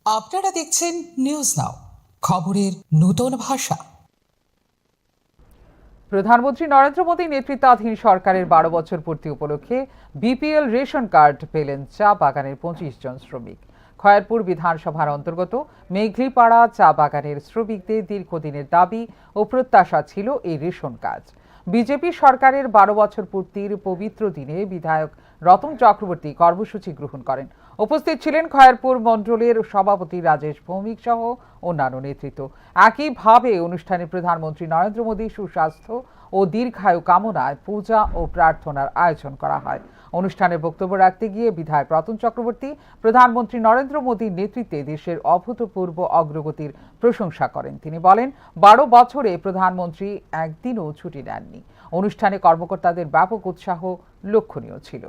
আপনারা দেখছেন news now, খবরের নতুন ভাষা। প্রধানমন্ত্রী নরেন্দ্র মোদী নেতৃত্বাধীন সরকারের ১২ বছর পূর্তি উপলক্ষে বিপিএল রেশন কার্ড পেলেন চা বাগানের ২৫ জন শ্রমিক। খয়েরপুর বিধানসভার অন্তর্গত মেঘলিপাড়া চা বাগানের শ্রমিকদের দীর্ঘদিনের দাবি ও প্রত্যাশা ছিল এই রেশন কার্ড। বিজেপি সরকারের ১২ বছর পূর্তির পবিত্র দিনে বিধায়ক রতন চক্রবর্তী কর্মসূচি গ্রহণ করেন। উপস্থিত ছিলেন খয়েরপুর মণ্ডলের সভাপতি রাজেশ ভৌমিক সহ অন্যান্য নেতৃত্ব। একইভাবে অনুষ্ঠানে প্রধানমন্ত্রী নরেন্দ্র মোদী সুস্বাস্থ্য ও দীর্ঘায়ু কামনায় পূজা ও প্রার্থনার আয়োজন করা হয়। অনুষ্ঠানে বক্তব্য রাখতে গিয়ে বিধায়ক রতন চক্রবর্তী প্রধানমন্ত্রী নরেন্দ্র মোদীর নেতৃত্বে দেশের অভূতপূর্ব অগ্রগতির প্রশংসা করেন। তিনি বলেন, ১২ বছরে প্রধানমন্ত্রী একদিনও ছুটি নেননি। অনুষ্ঠানে কর্মকর্তাদের ব্যাপক উৎসাহ লক্ষণীয় ছিল।